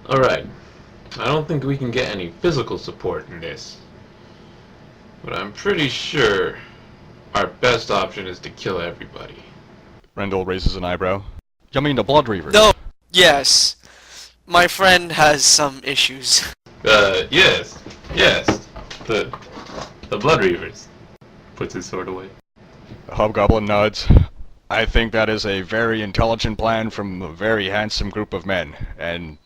Alright, I don't think we can get any physical support in this. But I'm pretty sure our best option is to kill everybody. Rendil raises an eyebrow. You mean the Blood Reavers? No. Yes. My friend has some issues. Yes. The Blood Reavers. Puts his sword away. The hobgoblin nods. I think that is a very intelligent plan from a very handsome group of men, and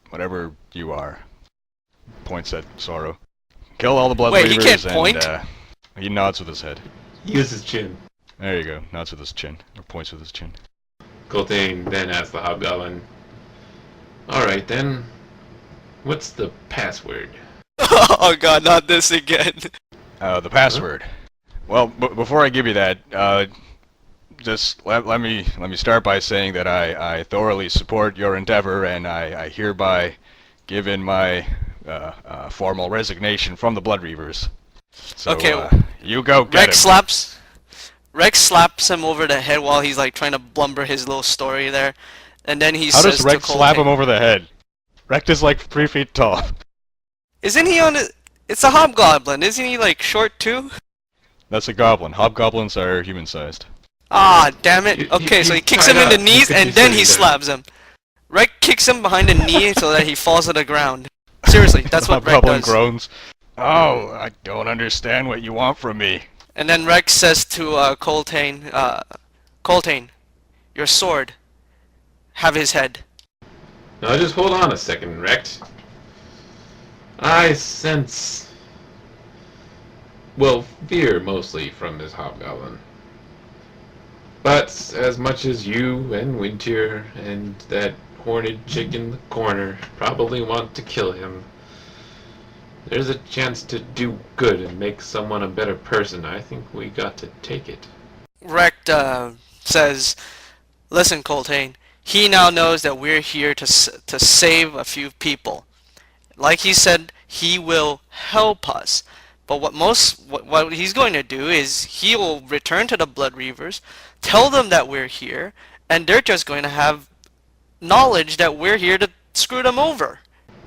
whatever you are. Points at Sorrow. Kill all the Blood Wait, Reavers he can't point? and he nods with his head. He uses his chin. There you go, nods with his chin, or points with his chin. Coltane then asks the hobgoblin, Alright then, what's the password? Oh god, not this again. The password. Well, before I give you that, just let me start by saying that I thoroughly support your endeavor, and I hereby give in my formal resignation from the Blood Reavers. So, Okay, you go get him. Rex slaps him over the head while he's like trying to blumber his little story there, and then he How says does Rex to slap him Coltane, over the head? Rex is like 3 feet tall. Isn't he on it? It's a hobgoblin. Isn't he like short too? That's a goblin. Hobgoblins are human-sized. Ah, damn it. Okay, so he kicks him in the knees and then he slaps him. Rex kicks him behind the knee so that he falls to the ground. Seriously, that's what Rex Hobgoblin does. groans. Oh, I don't understand what you want from me. And then Rex says to Coltane, Coltane, your sword, have his head. Now just hold on a second, Rex. I sense, well, fear mostly from this hobgoblin. But as much as you and Winter and that horned chick in the corner probably want to kill him, there's a chance to do good and make someone a better person. I think we got to take it. Rex says, listen, Coltane, he now knows that we're here to save a few people. Like he said, he will help us. But what he's going to do is he will return to the Blood Reavers, tell them that we're here, and they're just going to have knowledge that we're here to screw them over.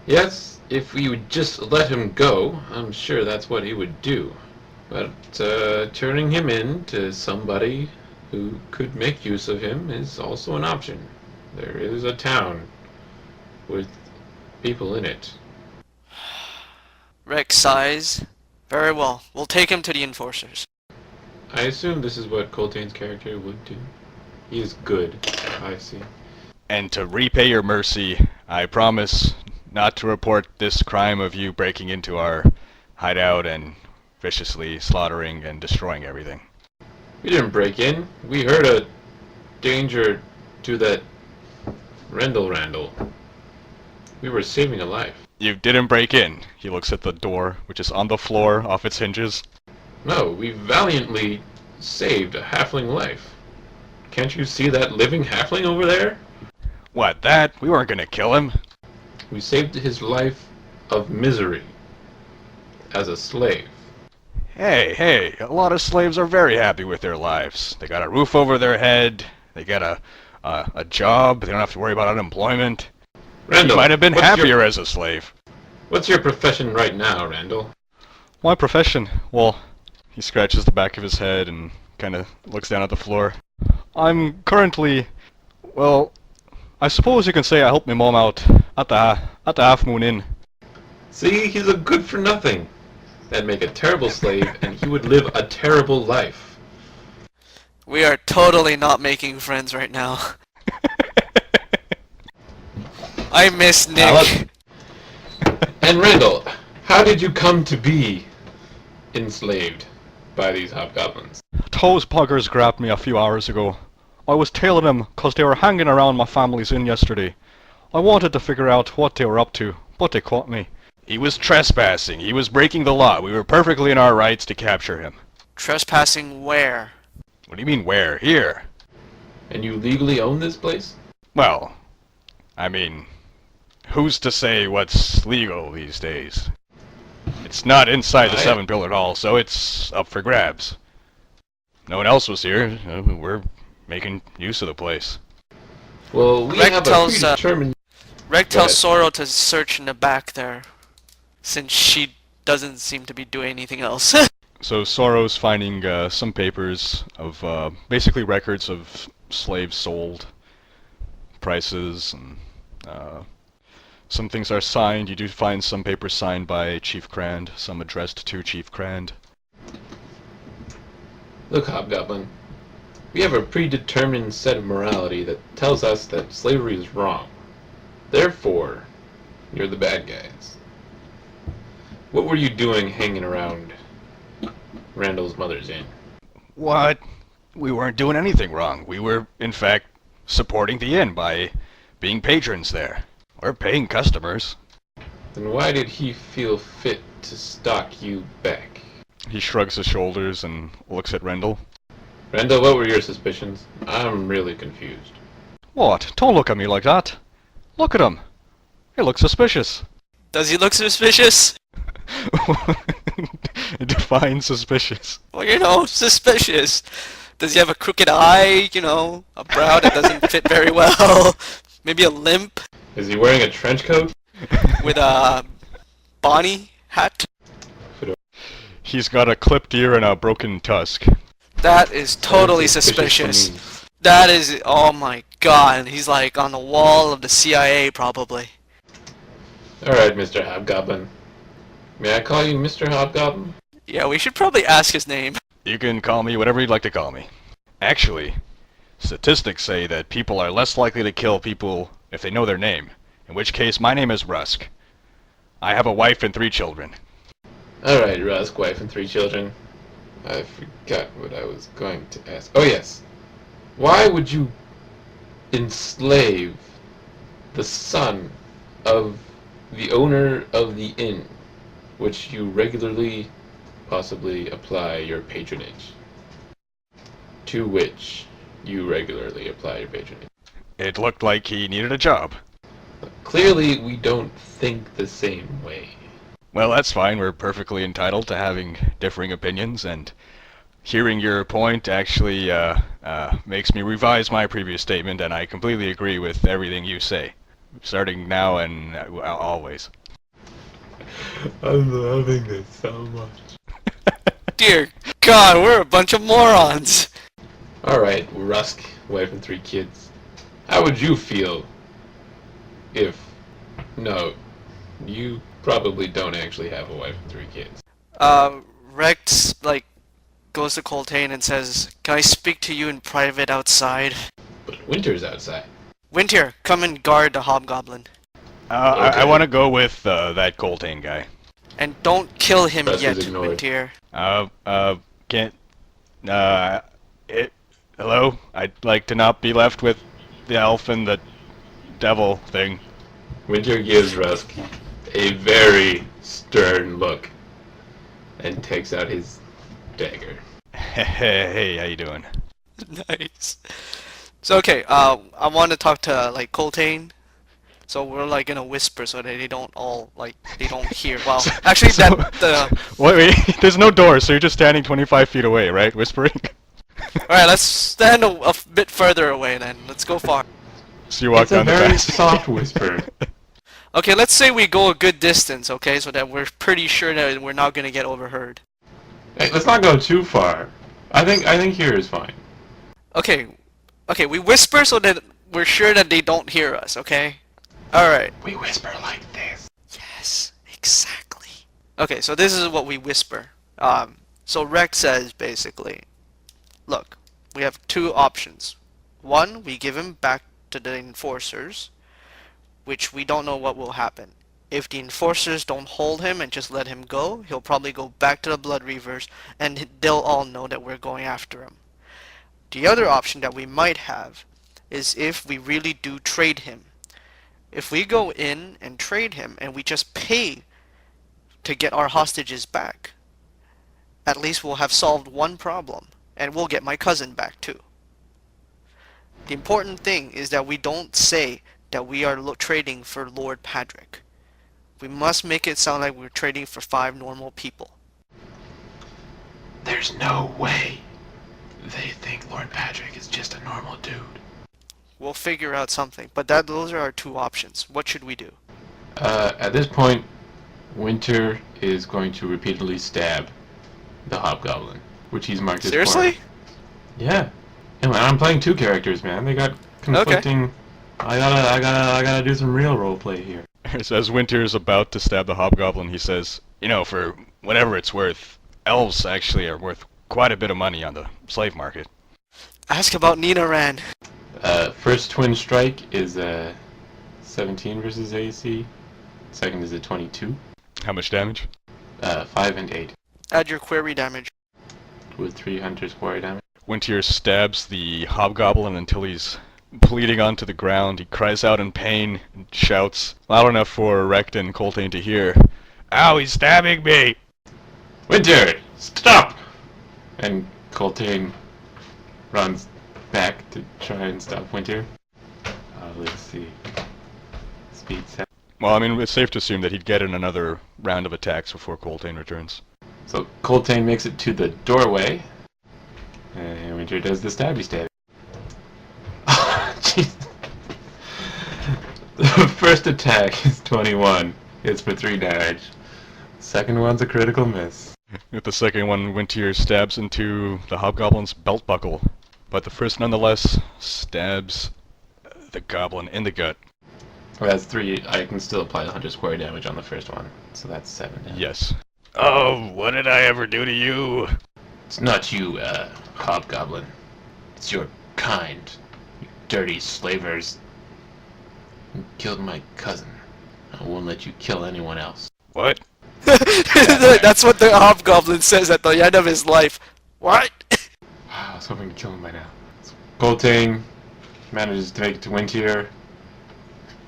Yes, if we would just let him go, I'm sure that's what he would do. But turning him in to somebody who could make use of him is also an option. There is a town with people in it. Rex sighs. Very well, we'll take him to the enforcers. I assume this is what Coltane's character would do. He is good, I see. And to repay your mercy, I promise not to report this crime of you breaking into our hideout and viciously slaughtering and destroying everything. We didn't break in. We heard a danger to that Rendil. We were saving a life. You didn't break in. He looks at the door, which is on the floor, off its hinges. No, we valiantly saved a halfling life. Can't you see that living halfling over there? What, that? We weren't gonna kill him. We saved his life of misery as a slave. Hey, a lot of slaves are very happy with their lives. They got a roof over their head, they got a job, they don't have to worry about unemployment. Rendil, You might have been happier as a slave. What's your profession right now, Rendil? My profession? Well, he scratches the back of his head and kind of looks down at the floor. I'm currently, well, I suppose you can say I helped my mom out at the Half Moon Inn. See, he's a good for nothing. That'd make a terrible slave, and he would live a terrible life. We are totally not making friends right now. I miss Nick. And Rendil, how did you come to be enslaved by these hobgoblins? Those buggers grabbed me a few hours ago. I was tailing them 'cause they were hanging around my family's inn yesterday. I wanted to figure out what they were up to, but they caught me. He was trespassing. He was breaking the law. We were perfectly in our rights to capture him. Trespassing where? What do you mean where? Here. And you legally own this place? Well, I mean, who's to say what's legal these days? It's not inside the Seven-Pillared Hall, so it's up for grabs. No one else was here. We're making use of the place. Well, we Rex have a tells Reg Go tells ahead. Sorrow to search in the back there, since she doesn't seem to be doing anything else. So Sorrow's finding some papers of basically records of slaves sold, prices, and some things are signed. You do find some papers signed by Chief Crand, some addressed to Chief Crand. Look, Hobgoblin, we have a predetermined set of morality that tells us that slavery is wrong. Therefore, you're the bad guys. What were you doing hanging around Randall's mother's inn? What? We weren't doing anything wrong. We were, in fact, supporting the inn by being patrons there. We're paying customers. Then why did he feel fit to stalk you back? He shrugs his shoulders and looks at Rendil. Rendell, what were your suspicions? I'm really confused. What? Don't look at me like that. Look at him. He looks suspicious. Does he look suspicious? Define suspicious. Well, you know, suspicious. Does he have a crooked eye, you know, a brow that doesn't fit very well, maybe a limp Is he wearing a trench coat? with a Bonnie hat? He's got a clipped ear and a broken tusk. That is totally Sounds suspicious. to me. That is, oh my god, he's like on the wall of the CIA probably. Alright, Mr. Hobgoblin. May I call you Mr. Hobgoblin? Yeah, we should probably ask his name. You can call me whatever you'd like to call me. Actually, statistics say that people are less likely to kill people if they know their name, in which case my name is Rusk. I have a wife and 3 children. Alright, Rusk, wife and 3 children. I forgot what I was going to ask. Oh yes. Why would you enslave the son of the owner of the inn, which you regularly possibly apply your patronage? To which you regularly apply your patronage. It looked like he needed a job. Clearly, we don't think the same way. Well, that's fine. We're perfectly entitled to having differing opinions, and hearing your point actually makes me revise my previous statement, and I completely agree with everything you say, starting now and always. I'm loving this so much. Dear god, we're a bunch of morons. Alright, Rusk, wife and 3 kids. How would you feel if... No, you probably don't actually have a wife and 3 kids. Rex, like, goes to Coltane and says, "Can I speak to you in private outside?" But winter's outside. Winter, come and guard the hobgoblin. I want to go with that Coltane guy. And don't kill him Press is yet, ignored. Winter. Can't, hello? I'd like to not be left with the elf and the devil thing. Winter gives Rusk a very stern look and takes out his dagger. Hey, how you doing? Nice. So okay, I want to talk to like Coltane. So we're like gonna whisper so that they don't all like they don't hear. Well, actually, So- that the. Wait, there's no door, so you're just standing 25 feet away, right? Whispering? All right, let's stand a bit further away then. Let's go far. So you walk It's a down the very passage. soft whisper. Okay, let's say we go a good distance, okay, so that we're pretty sure that we're not gonna get overheard. Hey, let's not go too far. I think here is fine. Okay, we whisper so that we're sure that they don't hear us, okay? Alright. We whisper like this. Yes, exactly. Okay, so this is what we whisper. So Rex says, basically, look, we have 2 options. One, we give him back to the enforcers, which we don't know what will happen. If the enforcers don't hold him and just let him go, he'll probably go back to the Blood Reavers, and they'll all know that we're going after him. The other option that we might have is if we really do trade him. If we go in and trade him and we just pay to get our hostages back, at least we'll have solved one problem, and we'll get my cousin back too. The important thing is that we don't say that we are trading for Lord Padrick. We must make it sound like we're trading for 5 normal people. There's no way they think Lord Patrick is just a normal dude. We'll figure out something. But those are our two options. What should we do? At this point, Winter is going to repeatedly stab the hobgoblin, which he's marked as Seriously? Yeah. And I'm playing two characters, man. They got conflicting. I gotta do some real roleplay here. So as Winter's about to stab the hobgoblin, he says, "You know, for whatever it's worth, elves actually are worth quite a bit of money on the slave market." Ask about Nina Ran. First twin strike is 17 versus AC. Second is a 22. How much damage? 5 and 8 Add your query damage. with 3 hunter's quarry damage. Winter stabs the hobgoblin until he's bleeding onto the ground. He cries out in pain and shouts, loud enough for Rect and Coltane to hear, "Ow, he's stabbing me!" Winter, stop! And Coltane runs back to try and stop Winter. Let's see. Speed 7. Well, I mean, it's safe to assume that he'd get in another round of attacks before Coltane returns. So Coltane makes it to the doorway, and Winter does the stabby stab. Jeez. The first attack is 21. Hits for 3 damage. Second one's a critical miss. With the second one, Winter stabs into the hobgoblin's belt buckle, but the first nonetheless stabs the goblin in the gut. Well, that's 3. I can still apply the hunter's quarry damage on the first one, so that's 7 damage. Yes. Oh, what did I ever do to you? It's not you, hobgoblin. It's your kind. You dirty slavers. You killed my cousin. I won't let you kill anyone else. What? That's what the hobgoblin says at the end of his life. What? I was hoping to kill him by now. So Coltane manages to make it to Wintier.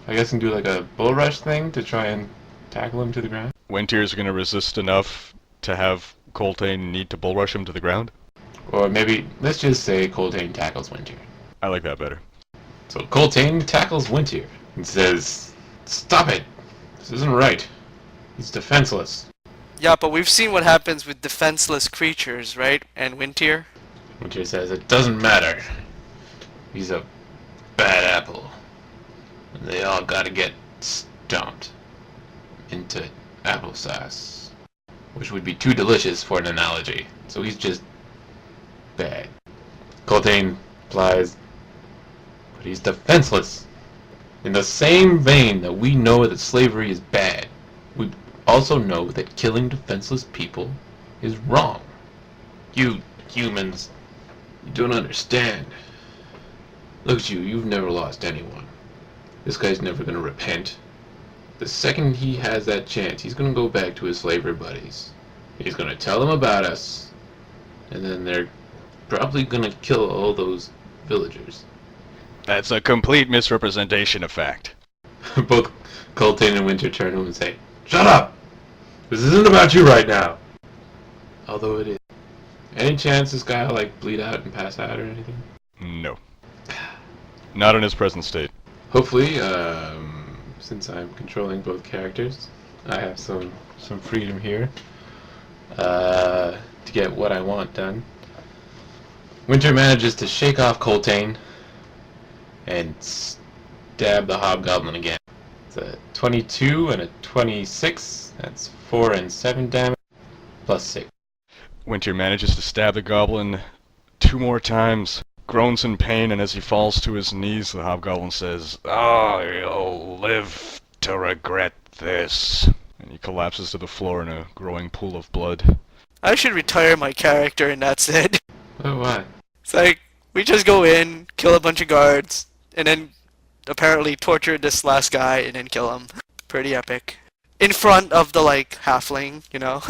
I guess and do like a bull rush thing to try and tackle him to the ground. Winter's gonna resist enough to have Coltane need to bull rush him to the ground? Or maybe, let's just say Coltane tackles Wintier. I like that better. So Coltane tackles Wintier and says, "Stop it! This isn't right. He's defenseless." Yeah, but we've seen what happens with defenseless creatures, right? And Wintier? Wintier says, "It doesn't matter. He's a bad apple. And they all gotta get stomped into applesauce." Which would be too delicious for an analogy. So he's just bad. Coltane replies, "But he's defenseless. In the same vein that we know that slavery is bad, we also know that killing defenseless people is wrong. You humans, you don't understand. Look at you, you've never lost anyone. This guy's never gonna repent. The second he has that chance, he's gonna go back to his slaver buddies. He's gonna tell them about us, and then they're probably gonna kill all those villagers." That's a complete misrepresentation of fact. Both Coltane and Winter turn to him and say, "Shut up! This isn't about you right now." Although it is. Any chance this guy will like bleed out and pass out or anything? No. Not in his present state. Hopefully, since I'm controlling both characters, I have some freedom here to get what I want done. Winter manages to shake off Coltane and stab the hobgoblin again. It's a 22 and a 26. That's 4 and 7 damage, plus 6. Winter manages to stab the goblin 2 more times, groans in pain, and as he falls to his knees, the hobgoblin says, "Oh, you'll live to regret this." And he collapses to the floor in a growing pool of blood. I should retire my character and that's it. Oh, why? It's like, we just go in, kill a bunch of guards, and then apparently torture this last guy and then kill him. Pretty epic. In front of the, like, halfling, you know?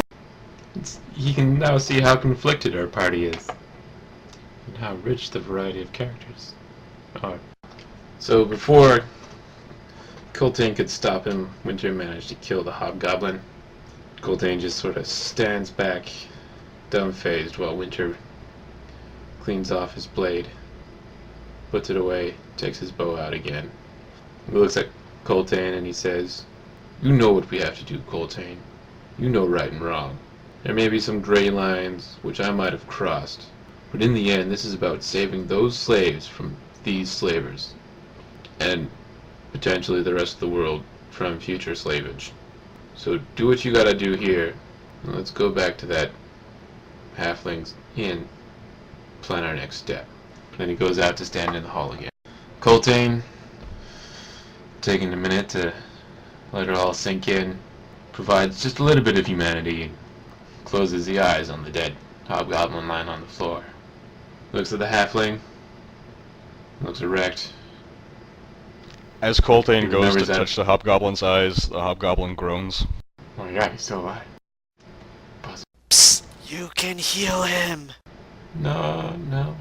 He can now see how conflicted our party is, and how rich the variety of characters are. So before Coltane could stop him, Winter managed to kill the hobgoblin. Coltane just sort of stands back, dumbfazed, while Winter cleans off his blade, puts it away, takes his bow out again. He looks at Coltane and he says, "You know what we have to do, Coltane. You know right and wrong. There may be some gray lines which I might have crossed, but in the end this is about saving those slaves from these slavers. and potentially the rest of the world from future slavage. So do what you gotta do here, and let's go back to that halfling's inn, plan our next step. Then he goes out to stand in the hall again. Coltane, taking a minute to let it all sink in, provides just a little bit of humanity and closes the eyes on the dead hobgoblin lying on the floor. Looks at the halfling, looks erect. As Coltane goes to remembers that. touch the hobgoblin's eyes, the hobgoblin groans. Oh my god, he's still alive. Psst, you can heal him. No.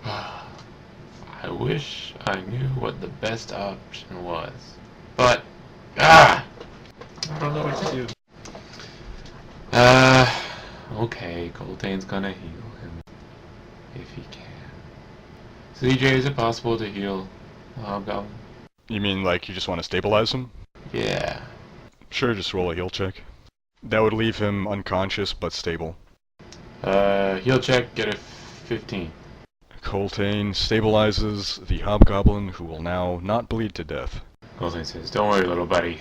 I wish I knew what the best option was. But, I don't know what to do. Okay, Coltane's gonna heal him. If he can. CJ, is it possible to heal the hobgoblin? You mean like you just want to stabilize him? Yeah. Sure, just roll a heal check. That would leave him unconscious but stable. Heal check, get a 15. Coltane stabilizes the hobgoblin, who will now not bleed to death. Coltane says, don't worry, little buddy.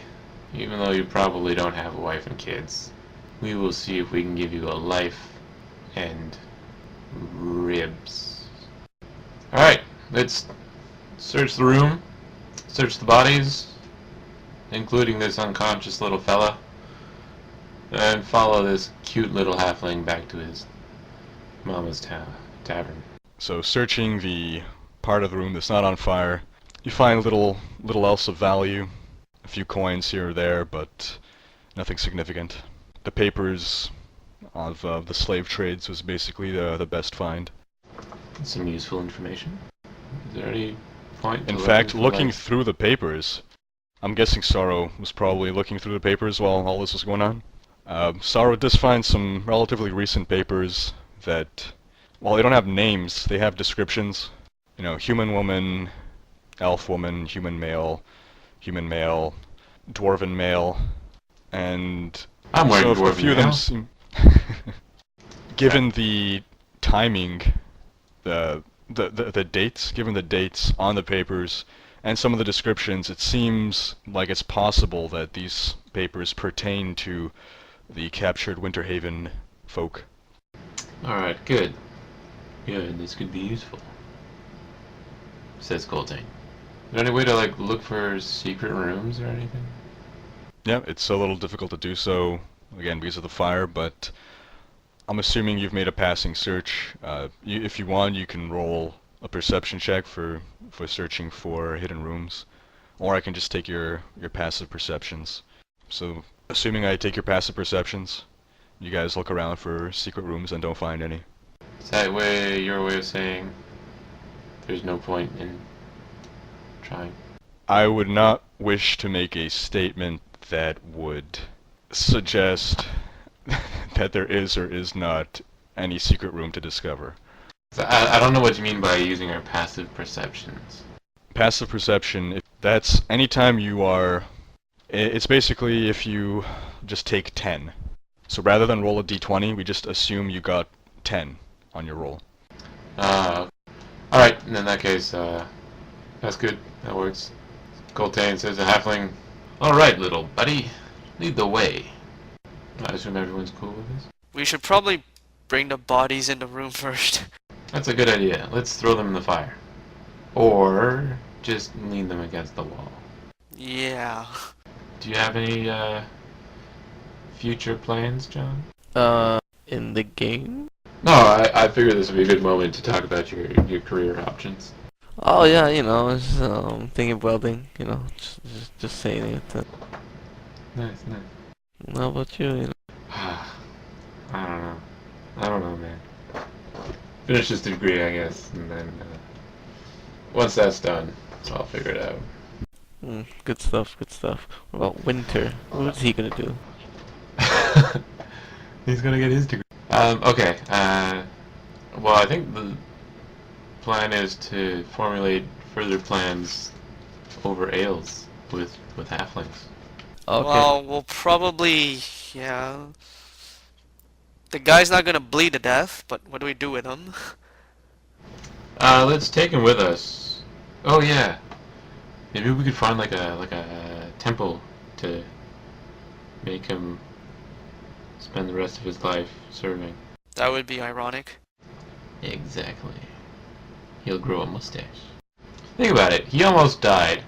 Even though you probably don't have a wife and kids, we will see if we can give you a life and ribs. Alright, let's search the room, search the bodies, including this unconscious little fella, and follow this cute little halfling back to his mama's tavern. So searching the part of the room that's not on fire, you find little else of value. A few coins here or there, but nothing significant. The papers of the slave trades was basically the best find. Some useful information. Is there any point to In fact, looking like... through the papers, I'm guessing Sorrow was probably looking through the papers while all this was going on. Sorrow does find some relatively recent papers that, while they don't have names, they have descriptions. You know, human woman, elf woman, human male, dwarven male, and I'm wearing so dwarven a few of them seem given the timing, the dates, given the dates on the papers and some of the descriptions, it seems like it's possible that these papers pertain to the captured Winterhaven folk. Alright, good. Good, this could be useful. Says Coltane. Is there any way to, like, look for secret rooms or anything? Yeah, it's a little difficult to do so, again, because of the fire, but I'm assuming you've made a passing search. If you want, you can roll a perception check for searching for hidden rooms, or I can just take your passive perceptions. So, assuming I take your passive perceptions, you guys look around for secret rooms and don't find any. Is that your way of saying there's no point in trying? I would not wish to make a statement that would suggest that there is or is not any secret room to discover. So I don't know what you mean by using our passive perceptions. Passive perception, that's anytime you are... It's basically if you just take 10. So rather than roll a d20, we just assume you got 10 on your roll. Alright, in that case, that's good. That works. Coltane says to halfling, alright, little buddy, lead the way. I assume everyone's cool with this? We should probably bring the bodies in the room first. That's a good idea. Let's throw them in the fire. Or just lean them against the wall. Yeah. Do you have any, future plans, John? In the game? No, I figured this would be a good moment to talk about your career options. Oh yeah, you know, just, thinking welding, you know, just saying it. Nice, nice. How about you? You know? I don't know, man. Finish this degree, I guess, and then, once that's done, I'll figure it out. Good stuff, good stuff. What about Winter? What's he gonna do? He's gonna get his degree. Okay, well, I think the plan is to formulate further plans over ales with halflings. Okay. Well, we'll probably, yeah. The guy's not gonna bleed to death, but what do we do with him? Let's take him with us. Oh yeah, Maybe we could find like a temple to make him spend the rest of his life serving. That would be ironic. Exactly. He'll grow a mustache. Think about it. He almost died,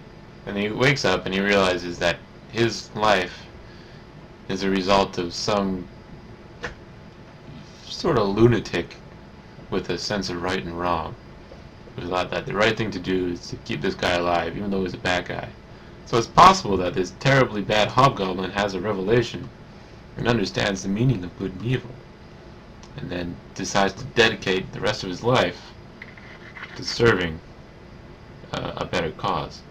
and he wakes up and he realizes that his life is a result of some sort of lunatic with a sense of right and wrong, who thought that the right thing to do is to keep this guy alive, even though he's a bad guy. So it's possible that this terribly bad hobgoblin has a revelation and understands the meaning of good and evil, and then decides to dedicate the rest of his life to serving a better cause.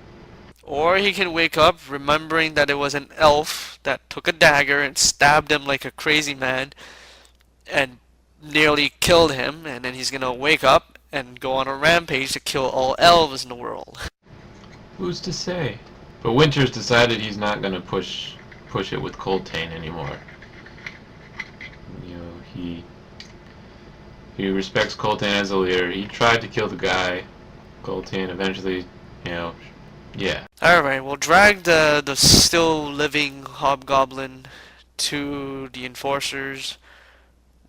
Or he can wake up remembering that it was an elf that took a dagger and stabbed him like a crazy man and nearly killed him, and then he's gonna wake up and go on a rampage to kill all elves in the world. Who's to say? But Winters decided he's not going to push it with Coltane anymore. You know, he respects Coltane as a leader. He tried to kill the guy. Coltane eventually, yeah. Alright, we'll drag the still living hobgoblin to the enforcers.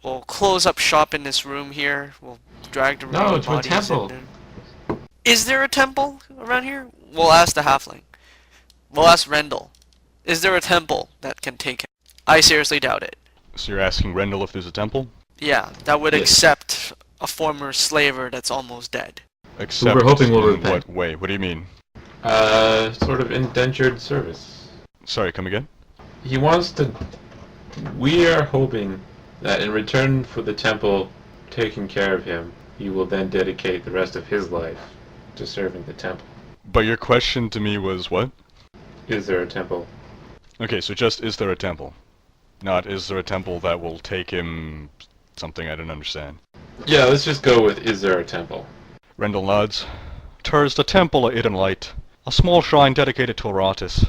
We'll close up shop in this room here. We'll drag the remaining No, to a bodies temple. in there. Is there a temple around here? We'll ask the halfling. We'll ask Rendil. Is there a temple that can take him? I seriously doubt it. So you're asking Rendil if there's a temple? Yeah, that would Yes. accept a former slaver that's almost dead. Except we're hoping will in repent. what way? What do you mean? Sort of indentured service. Sorry, come again? He wants to... We are hoping that in return for the temple taking care of him, he will then dedicate the rest of his life to serving the temple. But your question to me was what? Is there a temple? Okay, so just is there a temple? Not is there a temple that will take him something I didn't understand. Yeah, let's just go with is there a temple? Rendil nods. "'Tis the temple of Eden Light, a small shrine dedicated to Aratus."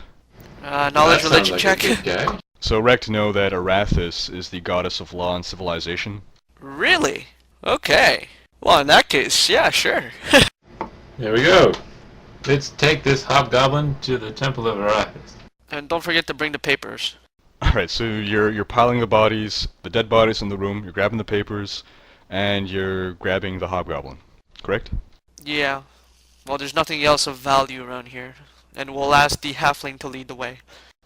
Knowledge That religion sounds like check. a good guy. So Rect know that Arathis is the goddess of law and civilization. Really? Okay. Well, in that case, yeah, sure. There we go. Let's take this hobgoblin to the temple of Arathis. And don't forget to bring the papers. Alright, so you're piling the bodies, the dead bodies in the room, you're grabbing the papers, and you're grabbing the hobgoblin. Correct? Yeah. Well, there's nothing else of value around here. And we'll ask the halfling to lead the way.